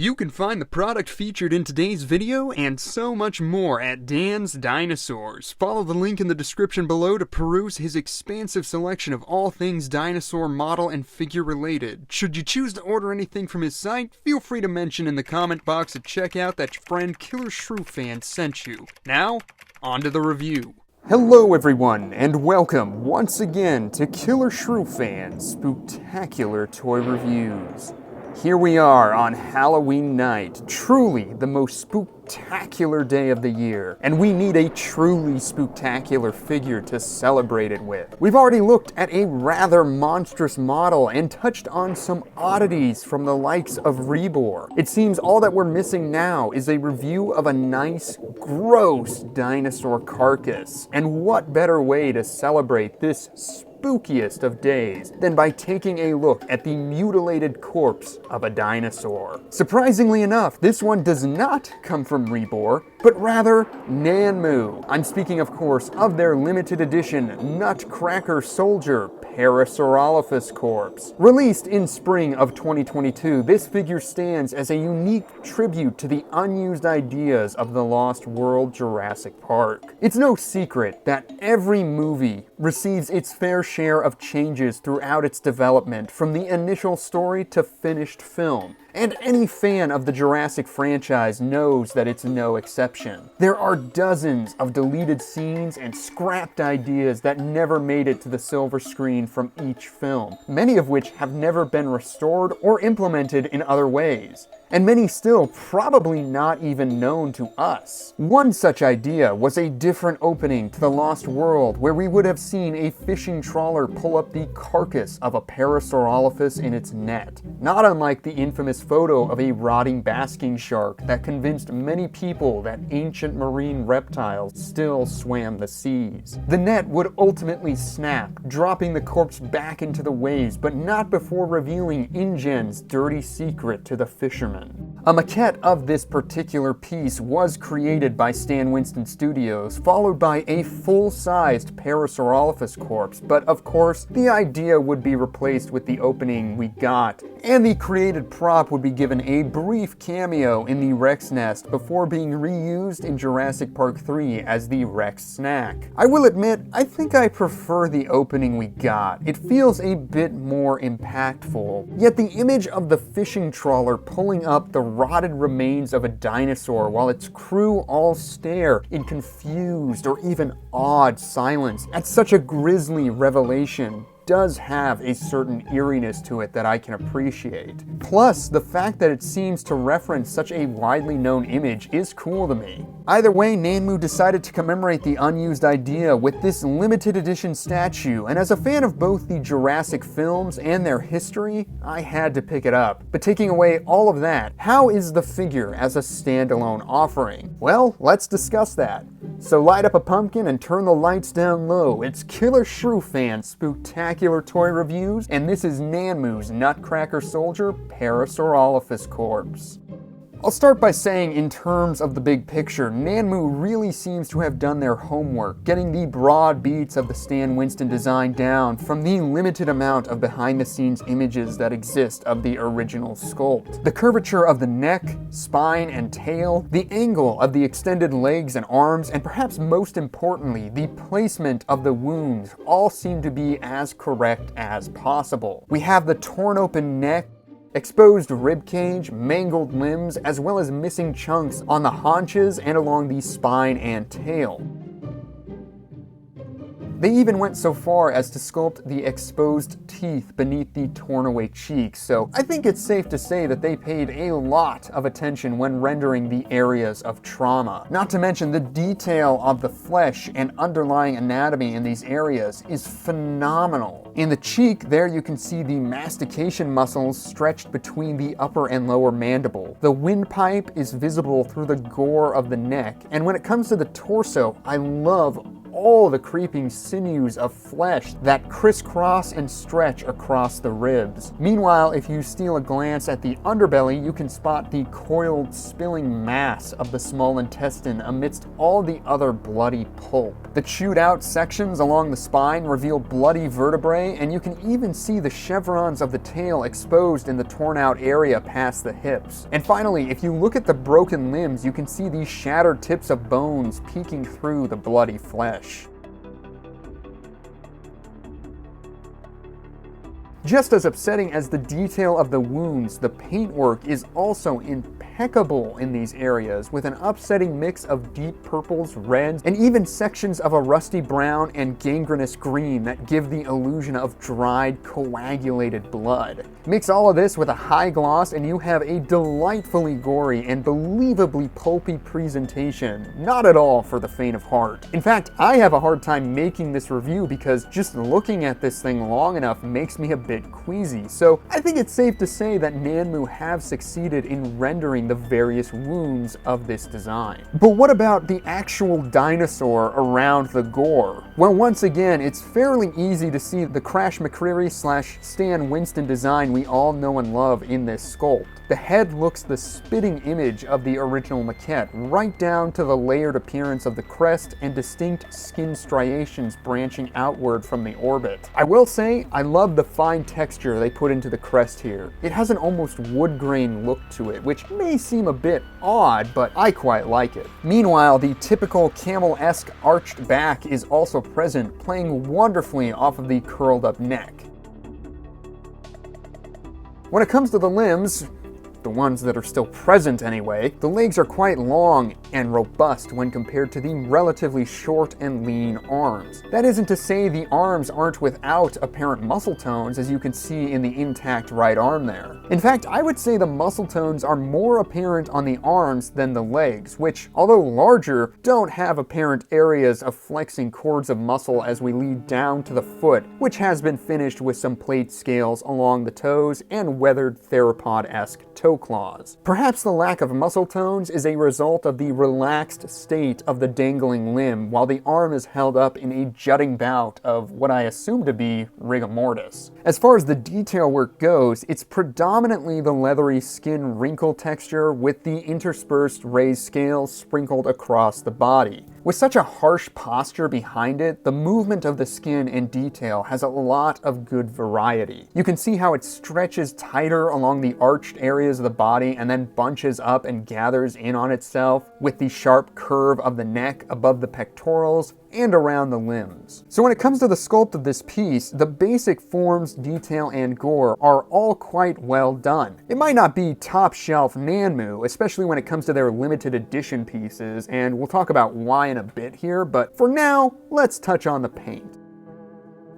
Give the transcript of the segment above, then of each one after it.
You can find the product featured in today's video and so much more at Dan's Dinosaurs. Follow the link in the description below to peruse his expansive selection of all things dinosaur model and figure related. Should you choose to order anything from his site, feel free to mention in the comment box at checkout that your friend Killershrewfan sent you. Now, on to the review. Hello everyone, and welcome once again to Killershrewfan's Spooktacular Toy Reviews. Here we are on Halloween night, truly the most spooktacular day of the year, and we need a truly spooktacular figure to celebrate it with. We've already looked at a rather monstrous model and touched on some oddities from the likes of Rebor. It seems all that we're missing now is a review of a nice, gross dinosaur carcass. And what better way to celebrate this spookiest of days than by taking a look at the mutilated corpse of a dinosaur. Surprisingly enough, this one does not come from Rebor, but rather Nanmu. I'm speaking, of course, of their limited edition Nutcracker soldier, Parasaurolophus Corpse. Released in spring of 2022, this figure stands as a unique tribute to the unused ideas of the lost world Jurassic Park. It's no secret that every movie receives its fair share of changes throughout its development, from the initial story to finished film. And any fan of the Jurassic franchise knows that it's no exception. There are dozens of deleted scenes and scrapped ideas that never made it to the silver screen from each film, many of which have never been restored or implemented in other ways, and many still probably not even known to us. One such idea was a different opening to the Lost World, where we would have seen a fishing trawler pull up the carcass of a Parasaurolophus in its net, not unlike the infamous photo of a rotting basking shark that convinced many people that ancient marine reptiles still swam the seas. The net would ultimately snap, dropping the corpse back into the waves, but not before revealing InGen's dirty secret to the fishermen. A maquette of this particular piece was created by Stan Winston Studios, followed by a full-sized Parasaurolophus corpse, but of course the idea would be replaced with the opening we got, and the created prop would be given a brief cameo in the Rex nest before being reused in Jurassic Park 3 as the Rex snack. I will admit, I think I prefer the opening we got. It feels a bit more impactful, yet the image of the fishing trawler pulling up the rotted remains of a dinosaur while its crew all stare in confused or even awed silence at such a grisly revelation does have a certain eeriness to it that I can appreciate. Plus, the fact that it seems to reference such a widely known image is cool to me. Either way, Nanmu decided to commemorate the unused idea with this limited edition statue, and as a fan of both the Jurassic films and their history, I had to pick it up. But taking away all of that, how is the figure as a standalone offering? Well, let's discuss that. So light up a pumpkin and turn the lights down low. It's Killershrewfan's Spooktacular Toy Reviews, and this is Nanmu's Nutcracker Soldier Parasaurolophus Corpse. I'll start by saying, in terms of the big picture, Nanmu really seems to have done their homework, getting the broad beats of the Stan Winston design down from the limited amount of behind-the-scenes images that exist of the original sculpt. The curvature of the neck, spine, and tail, the angle of the extended legs and arms, and perhaps most importantly, the placement of the wounds all seem to be as correct as possible. We have the torn open neck, exposed ribcage, mangled limbs, as well as missing chunks on the haunches and along the spine and tail. They even went so far as to sculpt the exposed teeth beneath the torn away cheeks, so I think it's safe to say that they paid a lot of attention when rendering the areas of trauma. Not to mention the detail of the flesh and underlying anatomy in these areas is phenomenal. In the cheek, there you can see the mastication muscles stretched between the upper and lower mandible. The windpipe is visible through the gore of the neck, and when it comes to the torso, I love all the creeping sinews of flesh that crisscross and stretch across the ribs. Meanwhile, if you steal a glance at the underbelly, you can spot the coiled, spilling mass of the small intestine amidst all the other bloody pulp. The chewed out sections along the spine reveal bloody vertebrae vertebrae, and you can even see the chevrons of the tail exposed in the torn out area past the hips. And finally, if you look at the broken limbs, you can see these shattered tips of bones peeking through the bloody flesh. Just as upsetting as the detail of the wounds, the paintwork is also impeccable in these areas, with an upsetting mix of deep purples, reds, and even sections of a rusty brown and gangrenous green that give the illusion of dried, coagulated blood. Mix all of this with a high gloss and you have a delightfully gory and believably pulpy presentation, not at all for the faint of heart. In fact, I have a hard time making this review because just looking at this thing long enough makes me a bit queasy, so I think it's safe to say that Nanmu have succeeded in rendering the various wounds of this design. But what about the actual dinosaur around the gore? Well, once again, it's fairly easy to see the Crash McCreary / Stan Winston design we all know and love in this sculpt. The head looks the spitting image of the original maquette, right down to the layered appearance of the crest and distinct skin striations branching outward from the orbit. I will say, I love the fine texture they put into the crest here. It has an almost wood grain look to it, which may seem a bit odd, but I quite like it. Meanwhile, the typical camel-esque arched back is also present, playing wonderfully off of the curled up neck. When it comes to the limbs, the ones that are still present anyway, the legs are quite long and robust when compared to the relatively short and lean arms. That isn't to say the arms aren't without apparent muscle tones, as you can see in the intact right arm there. In fact, I would say the muscle tones are more apparent on the arms than the legs, which, although larger, don't have apparent areas of flexing cords of muscle as we lead down to the foot, which has been finished with some plate scales along the toes and weathered theropod-esque toe claws. Perhaps the lack of muscle tones is a result of the relaxed state of the dangling limb, while the arm is held up in a jutting bout of what I assume to be rigor mortis. As far as the detail work goes, it's predominantly the leathery skin wrinkle texture with the interspersed raised scales sprinkled across the body. With such a harsh posture behind it, the movement of the skin and detail has a lot of good variety. You can see how it stretches tighter along the arched areas of the body and then bunches up and gathers in on itself with the sharp curve of the neck above the pectorals and around the limbs. So when it comes to the sculpt of this piece, the basic forms, detail, and gore are all quite well done. It might not be top shelf Nanmu, especially when it comes to their limited edition pieces, and we'll talk about why in a bit here, but for now, let's touch on the paint.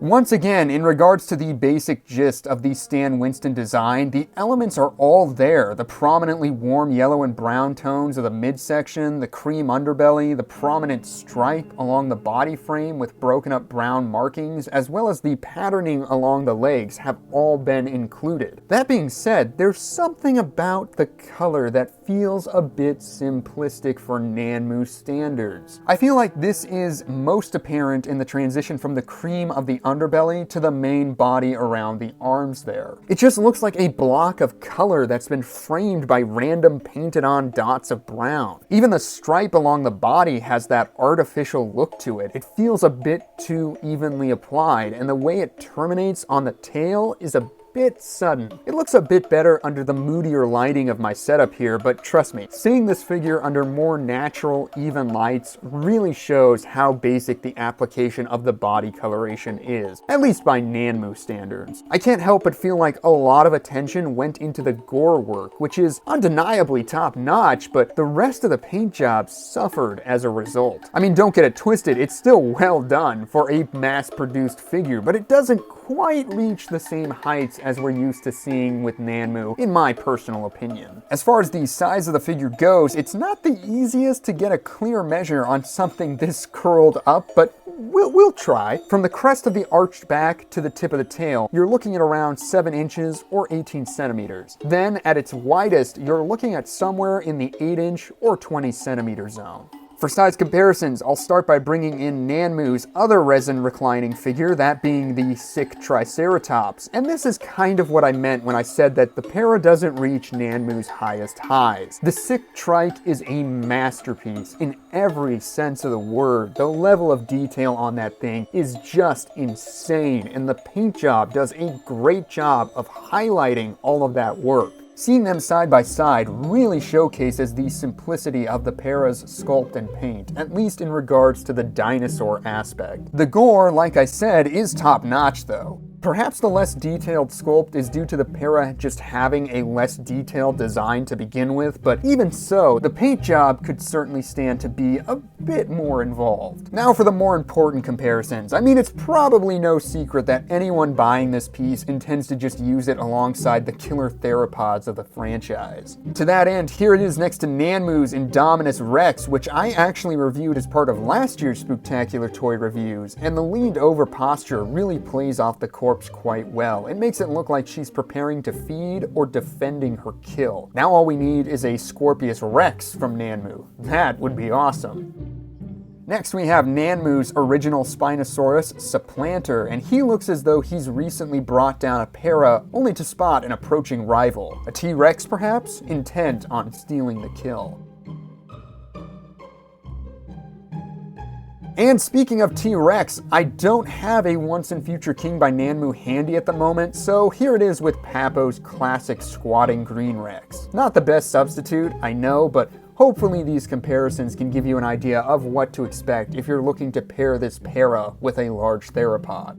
Once again, in regards to the basic gist of the Stan Winston design, the elements are all there. The prominently warm yellow and brown tones of the midsection, the cream underbelly, the prominent stripe along the body frame with broken up brown markings, as well as the patterning along the legs have all been included. That being said, there's something about the color that feels a bit simplistic for Nanmu standards. I feel like this is most apparent in the transition from the cream of the underbelly to the main body around the arms there. It just looks like a block of color that's been framed by random painted on dots of brown. Even the stripe along the body has that artificial look to it. It feels a bit too evenly applied, and the way it terminates on the tail is a bit sudden. It looks a bit better under the moodier lighting of my setup here, but trust me, seeing this figure under more natural, even lights really shows how basic the application of the body coloration is, at least by Nanmu standards. I can't help but feel like a lot of attention went into the gore work, which is undeniably top-notch, but the rest of the paint job suffered as a result. I mean, don't get it twisted, it's still well done for a mass-produced figure, but it doesn't quite reach the same heights as we're used to seeing with Nanmu, in my personal opinion. As far as the size of the figure goes, it's not the easiest to get a clear measure on something this curled up, but we'll try. From the crest of the arched back to the tip of the tail, you're looking at around 7 inches or 18 centimeters. Then, at its widest, you're looking at somewhere in the 8-inch or 20 centimeter zone. For size comparisons, I'll start by bringing in Nanmu's other resin reclining figure, that being the sick Triceratops. And this is kind of what I meant when I said that the para doesn't reach Nanmu's highest highs. The sick trike is a masterpiece in every sense of the word. The level of detail on that thing is just insane, and the paint job does a great job of highlighting all of that work. Seeing them side by side really showcases the simplicity of the para's sculpt and paint, at least in regards to the dinosaur aspect. The gore, like I said, is top notch though. Perhaps the less detailed sculpt is due to the para just having a less detailed design to begin with, but even so, the paint job could certainly stand to be a bit more involved. Now for the more important comparisons. I mean, it's probably no secret that anyone buying this piece intends to just use it alongside the killer theropods of the franchise. To that end, here it is next to Nanmu's Indominus Rex, which I actually reviewed as part of last year's Spooktacular Toy reviews, and the leaned over posture really plays off the corpse quite well. It makes it look like she's preparing to feed or defending her kill. Now all we need is a Scorpius Rex from Nanmu. That would be awesome. Next we have Nanmu's original Spinosaurus Supplanter, and he looks as though he's recently brought down a para only to spot an approaching rival. A T-Rex perhaps, intent on stealing the kill. And speaking of T-Rex, I don't have a Once and Future King by Nanmu handy at the moment, so here it is with Papo's classic squatting green Rex. Not the best substitute, I know, but hopefully these comparisons can give you an idea of what to expect if you're looking to pair this para with a large theropod.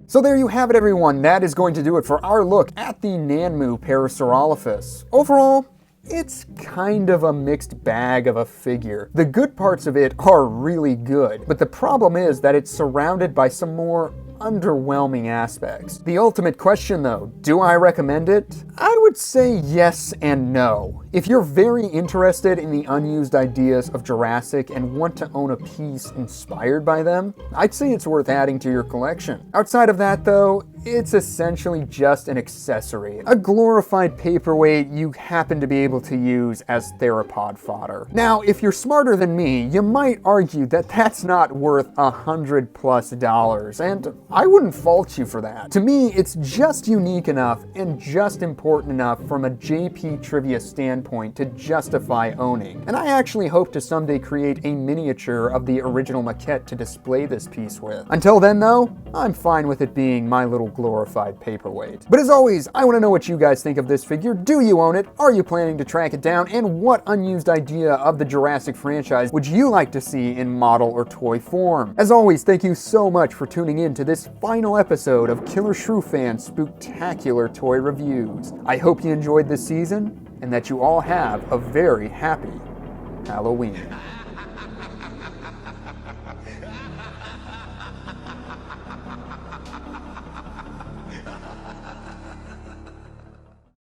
So there you have it everyone, that is going to do it for our look at the Nanmu Parasaurolophus. Overall, it's kind of a mixed bag of a figure. The good parts of it are really good, but the problem is that it's surrounded by some more underwhelming aspects. The ultimate question though, do I recommend it? I would say yes and no. If you're very interested in the unused ideas of Jurassic and want to own a piece inspired by them, I'd say it's worth adding to your collection. Outside of that though, it's essentially just an accessory, a glorified paperweight you happen to be able to use as theropod fodder. Now, if you're smarter than me, you might argue that that's not worth $100+, and I wouldn't fault you for that. To me, it's just unique enough and just important enough from a JP trivia standpoint to justify owning. And I actually hope to someday create a miniature of the original maquette to display this piece with. Until then though, I'm fine with it being my little glorified paperweight. But as always, I want to know what you guys think of this figure. Do you own it? Are you planning to track it down? And what unused idea of the Jurassic franchise would you like to see in model or toy form? As always, thank you so much for tuning in to this final episode of Killershrewfan Spooktacular Toy Reviews. I hope you enjoyed this season and that you all have a very happy Halloween.